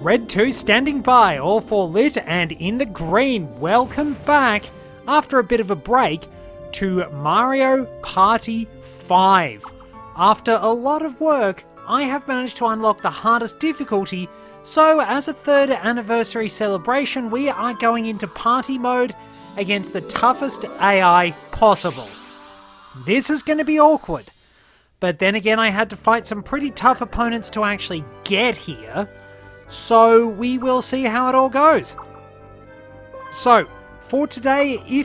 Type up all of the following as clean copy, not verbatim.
Red 2 standing by, all for lit and in the green. Welcome back, after a bit of a break, to Mario Party 5. After a lot of work, I have managed to unlock the hardest difficulty, so as a 3rd anniversary celebration, we are going into party mode against the toughest AI possible. This is going to be awkward, but then again I had to fight some pretty tough opponents to actually get here. So we will see how it all goes. So, for today,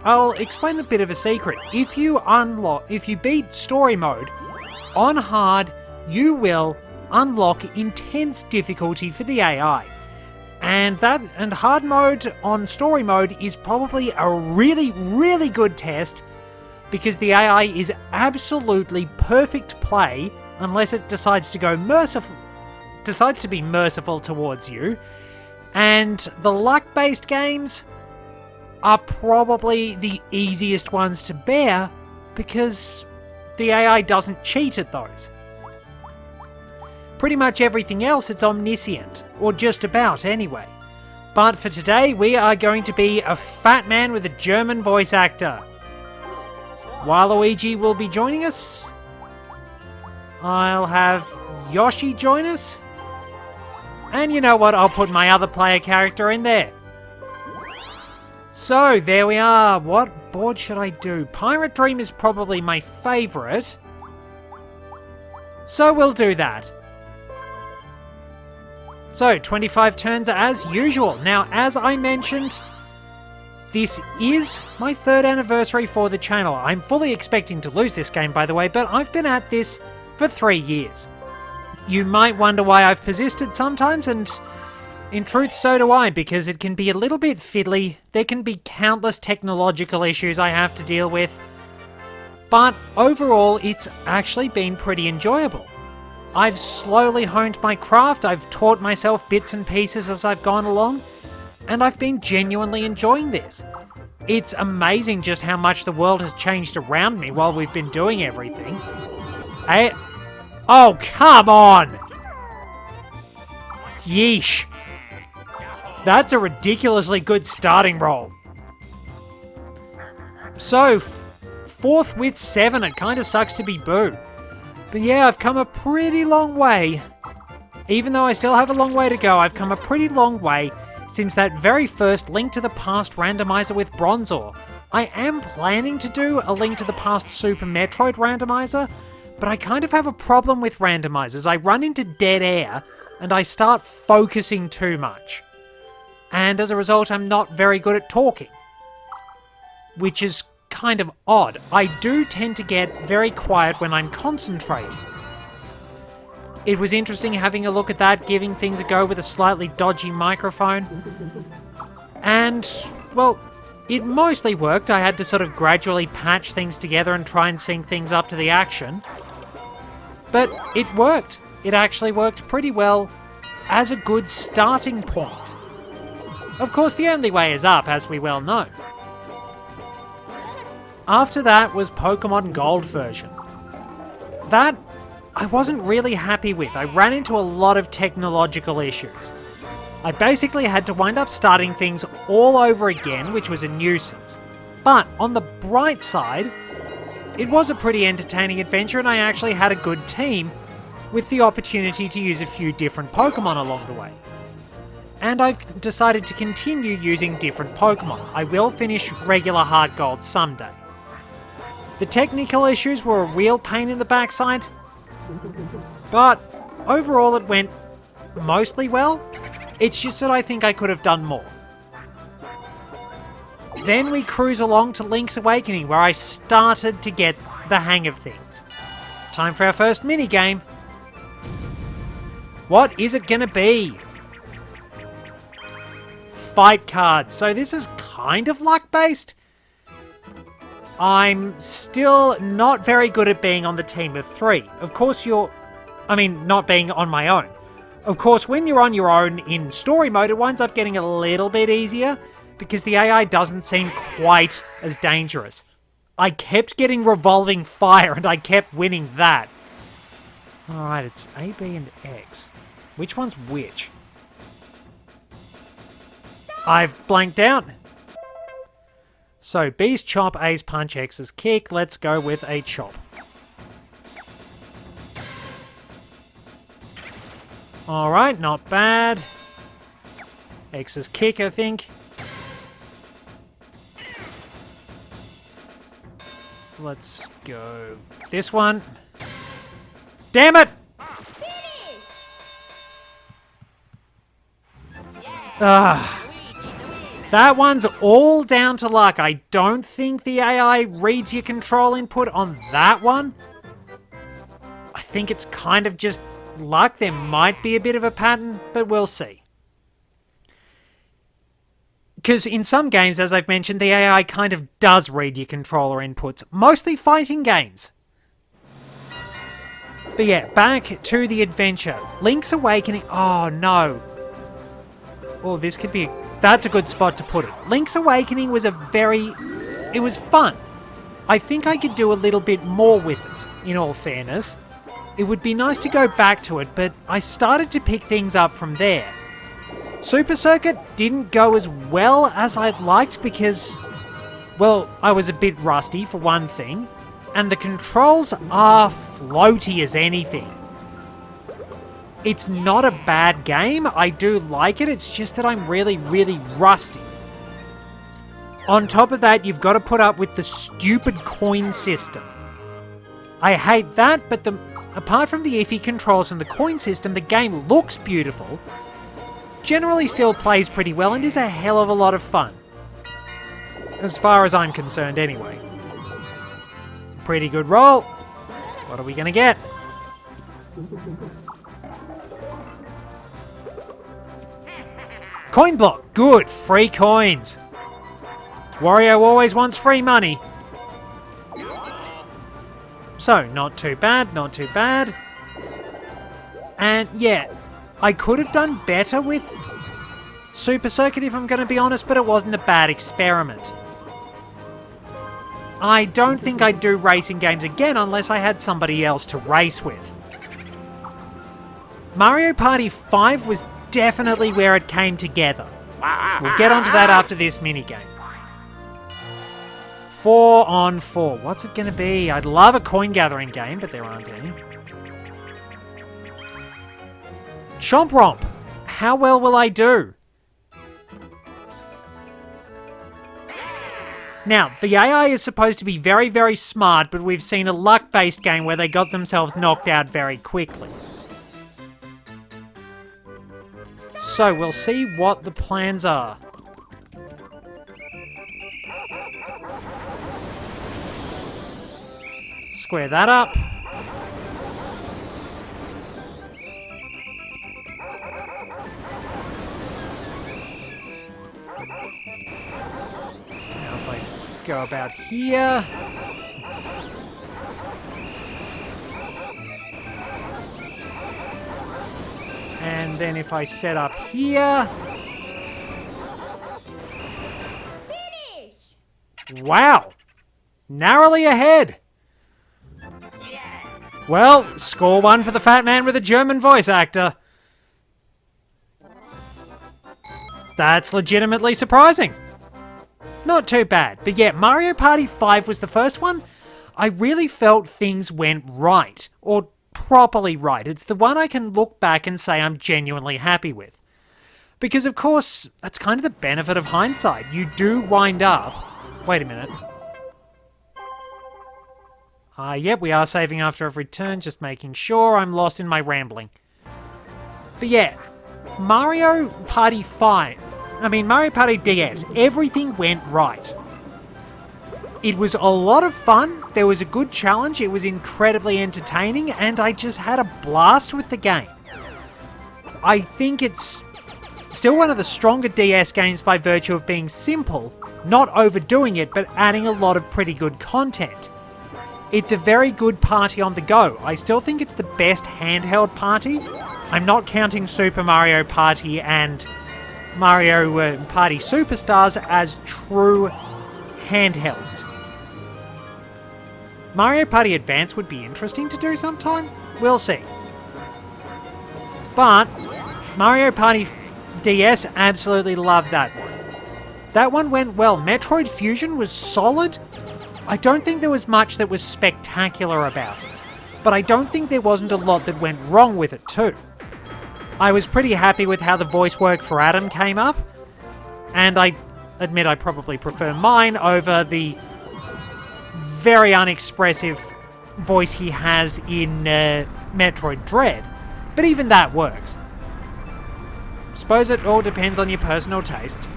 I'll explain a bit of a secret. If you beat story mode on hard, you will unlock intense difficulty for the AI. And hard mode on story mode is probably a really, really good test, because the AI is absolutely perfect play unless it decides to be merciful towards you, and the luck-based games are probably the easiest ones to bear because the AI doesn't cheat at those. Pretty much everything else it's omniscient, or just about anyway. But for today we are going to be a fat man with a German voice actor. Waluigi will be joining us. I'll have Yoshi join us. And you know what, I'll put my other player character in there. So, there we are. What board should I do? Pirate Dream is probably my favourite. So we'll do that. So, 25 turns as usual. Now, as I mentioned, this is my 3rd anniversary for the channel. I'm fully expecting to lose this game, by the way, but I've been at this for 3 years. You might wonder why I've persisted sometimes, and in truth so do I, because it can be a little bit fiddly. There can be countless technological issues I have to deal with, but overall it's actually been pretty enjoyable. I've slowly honed my craft, I've taught myself bits and pieces as I've gone along, and I've been genuinely enjoying this. It's amazing just how much the world has changed around me while we've been doing everything. Oh, come on! Yeesh. That's a ridiculously good starting roll. So, 4th with 7, it kind of sucks to be Boo. But yeah, I've come a pretty long way. Even though I still have a long way to go, I've come a pretty long way since that very first Link to the Past randomizer with Bronzor. I am planning to do a Link to the Past Super Metroid randomizer, but I kind of have a problem with randomizers. I run into dead air, and I start focusing too much. And as a result, I'm not very good at talking. Which is kind of odd. I do tend to get very quiet when I'm concentrating. It was interesting having a look at that, giving things a go with a slightly dodgy microphone. And, well, it mostly worked. I had to sort of gradually patch things together and try and sync things up to the action. But it worked. It actually worked pretty well as a good starting point. Of course, the only way is up, as we well know. After that was Pokemon Gold version. That I wasn't really happy with. I ran into a lot of technological issues. I basically had to wind up starting things all over again, which was a nuisance. But on the bright side, it was a pretty entertaining adventure, and I actually had a good team with the opportunity to use a few different Pokemon along the way. And I've decided to continue using different Pokemon. I will finish regular Hard Gold someday. The technical issues were a real pain in the backside, but overall it went mostly well. It's just that I think I could have done more. Then we cruise along to Link's Awakening, where I started to get the hang of things. Time for our first minigame. What is it gonna be? Fight cards. So this is kind of luck-based. I'm still not very good at being on the team of 3. Of course not being on my own. Of course, when you're on your own in story mode, it winds up getting a little bit easier, because the AI doesn't seem quite as dangerous. I kept getting revolving fire, and I kept winning that. Alright, it's A, B, and X. Which one's which? I've blanked out. So, B's chop, A's punch, X's kick. Let's go with a chop. Alright, not bad. X's kick, I think. Let's go this one. Damn it! That one's all down to luck. I don't think the AI reads your control input on that one. I think it's kind of just luck. There might be a bit of a pattern, but we'll see. Because in some games, as I've mentioned, the AI kind of does read your controller inputs. Mostly fighting games. But yeah, back to the adventure. Link's Awakening... Oh, no. Oh, this could be... That's a good spot to put it. Link's Awakening was it was fun. I think I could do a little bit more with it, in all fairness. It would be nice to go back to it, but I started to pick things up from there. Super Circuit didn't go as well as I'd liked because, well, I was a bit rusty for one thing, and the controls are floaty as anything. It's not a bad game, I do like it, it's just that I'm really, really rusty. On top of that, you've got to put up with the stupid coin system. I hate that, but apart from the iffy controls and the coin system, the game looks beautiful. Generally still plays pretty well and is a hell of a lot of fun. As far as I'm concerned anyway. Pretty good roll. What are we going to get? Coin block. Good. Free coins. Wario always wants free money. So, not too bad, not too bad. And yeah, I could have done better with Super Circuit if I'm going to be honest, but it wasn't a bad experiment. I don't think I'd do racing games again unless I had somebody else to race with. Mario Party 5 was definitely where it came together. We'll get onto that after this minigame. 4 on 4. What's it going to be? I'd love a coin gathering game, but there aren't any. Chomp Romp. How well will I do? Now, the AI is supposed to be very, very smart, but we've seen a luck-based game where they got themselves knocked out very quickly. So, we'll see what the plans are. Square that up. Now if I go about here. And then if I set up here. Finish! Wow! Narrowly ahead! Well, score 1 for the fat man with a German voice actor. That's legitimately surprising. Not too bad. But yeah, Mario Party 5 was the first one. I really felt things went right. Or properly right. It's the one I can look back and say I'm genuinely happy with. Because of course, that's kind of the benefit of hindsight. You do wind up... Wait a minute. Yep, we are saving after every turn, just making sure I'm lost in my rambling. But yeah, Mario Party DS, everything went right. It was a lot of fun, there was a good challenge, it was incredibly entertaining, and I just had a blast with the game. I think it's still one of the stronger DS games by virtue of being simple, not overdoing it, but adding a lot of pretty good content. It's a very good party on the go. I still think it's the best handheld party. I'm not counting Super Mario Party and Mario Party Superstars as true handhelds. Mario Party Advance would be interesting to do sometime. We'll see. But Mario Party DS, absolutely love that one. That one went well. Metroid Fusion was solid. I don't think there was much that was spectacular about it, but I don't think there wasn't a lot that went wrong with it too. I was pretty happy with how the voice work for Adam came up, and I admit I probably prefer mine over the very unexpressive voice he has in Metroid Dread, but even that works. Suppose it all depends on your personal tastes.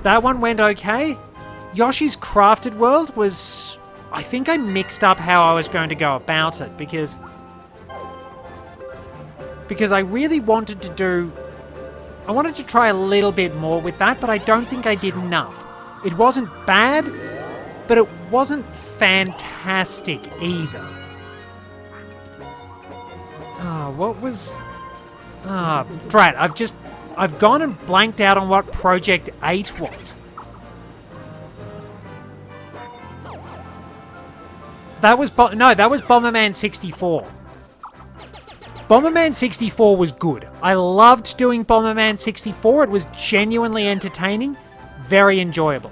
That one went okay. Yoshi's Crafted World was... I think I mixed up how I was going to go about it, because I really wanted to do... I wanted to try a little bit more with that, but I don't think I did enough. It wasn't bad, but it wasn't fantastic either. What was... drat, I've gone and blanked out on what Project 8 was. That was Bomberman 64. Bomberman 64 was good. I loved doing Bomberman 64. It was genuinely entertaining, very enjoyable.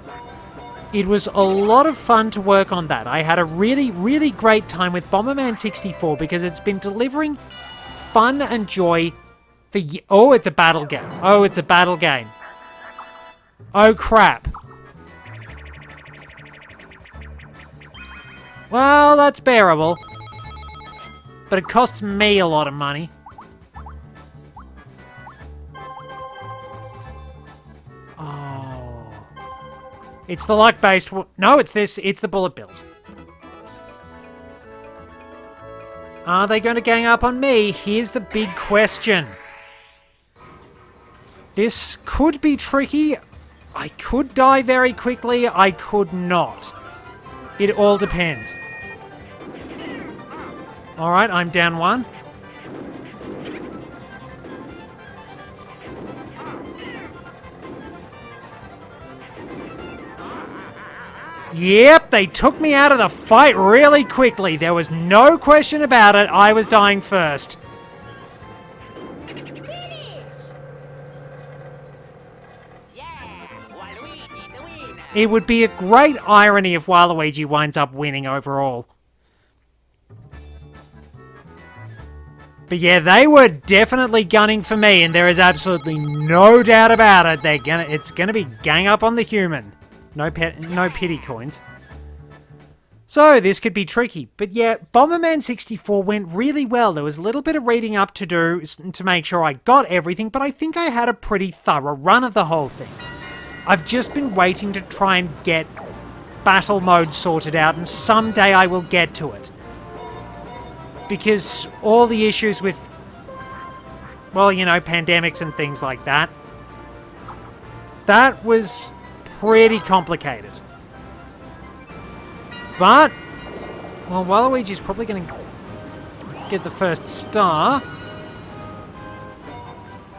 It was a lot of fun to work on that. I had a really, really great time with Bomberman 64 because it's been delivering fun and joy for oh, it's a battle game. Oh, it's a battle game. Oh, crap. Well, that's bearable. But it costs me a lot of money. Oh. It's the luck-based... No, it's this. It's the bullet bills. Are they going to gang up on me? Here's the big question. This could be tricky. I could die very quickly. I could not. It all depends. Alright, I'm down one. Yep, they took me out of the fight really quickly. There was no question about it. I was dying first. It would be a great irony if Waluigi winds up winning overall. But yeah, they were definitely gunning for me, and there is absolutely no doubt about it. It's gonna be gang up on the human. No pity coins. So this could be tricky. But yeah, Bomberman 64 went really well. There was a little bit of reading up to do to make sure I got everything, but I think I had a pretty thorough run of the whole thing. I've just been waiting to try and get battle mode sorted out, and someday I will get to it. Because all the issues with, well, you know, pandemics and things like that, that was pretty complicated. But, well, Waluigi's probably going to get the first star.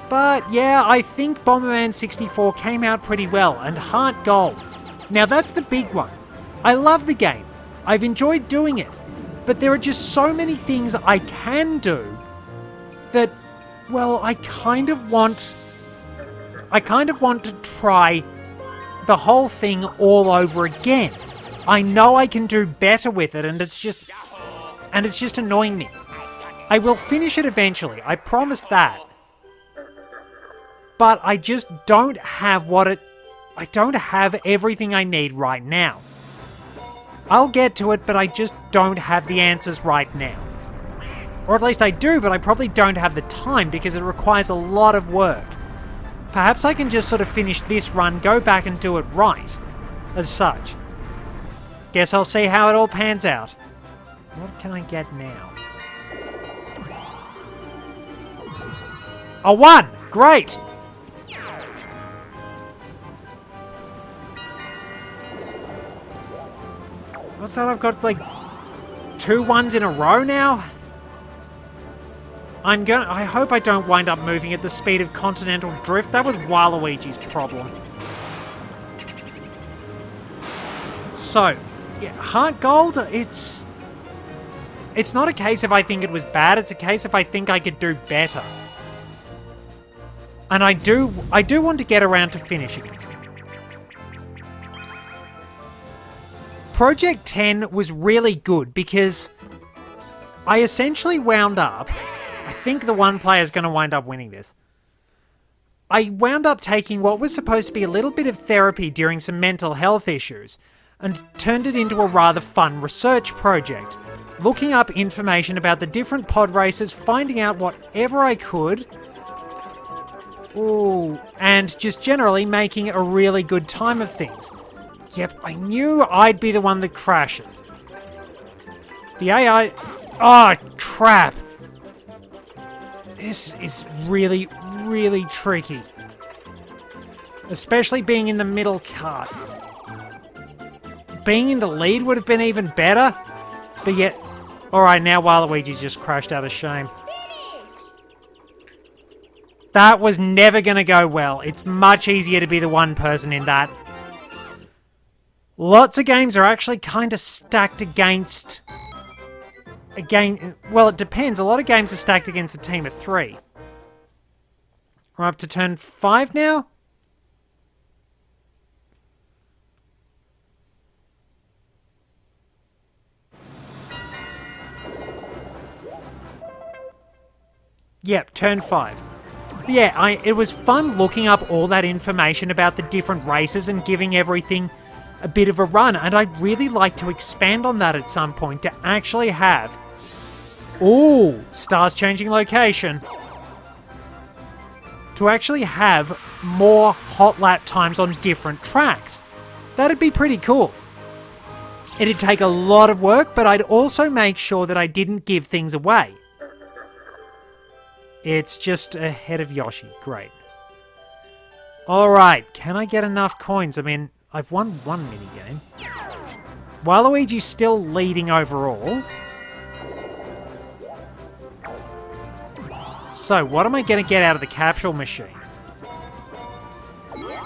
But, yeah, I think Bomberman 64 came out pretty well, and Heart Gold. Now, that's the big one. I love the game. I've enjoyed doing it. But there are just so many things I can do that, well, I kind of want to try the whole thing all over again. I know I can do better with it, and it's just annoying me. I will finish it eventually, I promise that. But I just don't have I don't have everything I need right now. I'll get to it, but I just don't have the answers right now. Or at least I do, but I probably don't have the time because it requires a lot of work. Perhaps I can just sort of finish this run, go back and do it right, as such. Guess I'll see how it all pans out. What can I get now? A 1! Great! What's that? I've got like 2 1s in a row now? I hope I don't wind up moving at the speed of Continental Drift. That was Waluigi's problem. So, yeah, Heart Gold, it's not a case if I think it was bad, it's a case if I think I could do better. And I do want to get around to finishing it. Project 10 was really good because I essentially wound up... I think the one player is going to wind up winning this. I wound up taking what was supposed to be a little bit of therapy during some mental health issues and turned it into a rather fun research project. Looking up information about the different pod races, finding out whatever I could. Ooh, and just generally making a really good time of things. Yep, I knew I'd be the one that crashes. The AI... Oh, crap. This is really, really tricky. Especially being in the middle cart. Being in the lead would have been even better. But yet... Alright, now Waluigi's just crashed out of shame. That was never going to go well. It's much easier to be the one person in that. Lots of games are actually kind of stacked against... Well, it depends. A lot of games are stacked against a team of 3. We're up to turn 5 now? Yep, turn 5. But yeah, it was fun looking up all that information about the different races and giving everything a bit of a run. And I'd really like to expand on that at some point to actually have... Ooh, stars changing location. To actually have more hot lap times on different tracks. That'd be pretty cool. It'd take a lot of work, but I'd also make sure that I didn't give things away. It's just ahead of Yoshi. Great. Alright, can I get enough coins? I mean, I've won one minigame. Waluigi's still leading overall. So, what am I going to get out of the capsule machine?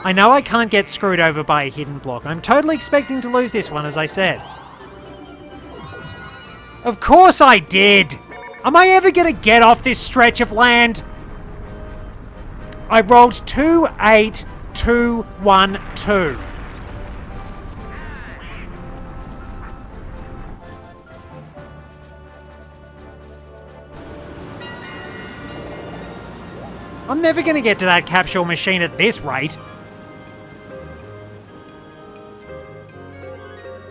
I know I can't get screwed over by a hidden block. I'm totally expecting to lose this one, as I said. Of course I did! Am I ever going to get off this stretch of land? I rolled 2, 8, 2, 1, 2. I'm never going to get to that capsule machine at this rate.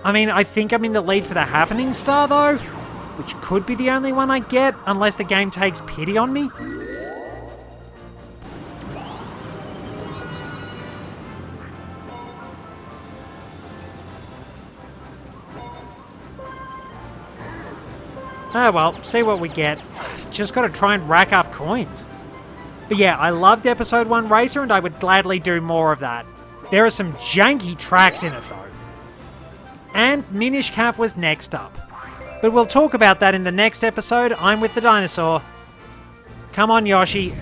I mean, I think I'm in the lead for the happening star, though. Which could be the only one I get, unless the game takes pity on me. Oh well, see what we get. I've just got to try and rack up coins. But yeah, I loved Episode 1 Racer, and I would gladly do more of that. There are some janky tracks in it, though. And Minish Cap was next up. But we'll talk about that in the next episode. I'm with the dinosaur. Come on, Yoshi.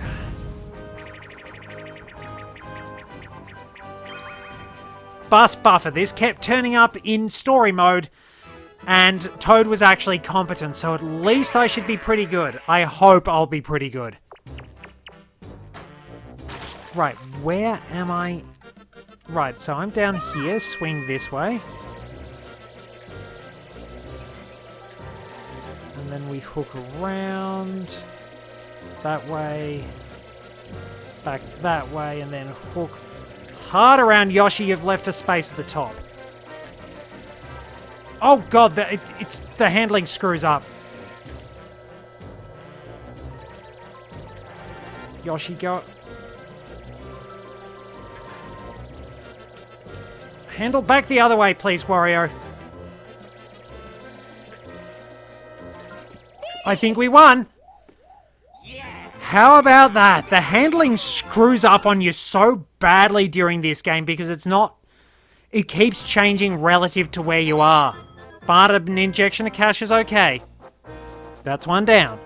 Bus buffer. This kept turning up in story mode. And Toad was actually competent, so at least I should be pretty good. I hope I'll be pretty good. Right, where am I? Right, so I'm down here. Swing this way. And then we hook around that way, back that way, and then hook hard around Yoshi. You've left a space at the top. Oh god, it's the handling screws up. Yoshi, go. Handle back the other way, please, Wario. I think we won. How about that? The handling screws up on you so badly during this game because it's not... It keeps changing relative to where you are. But an injection of cash is okay. That's one down.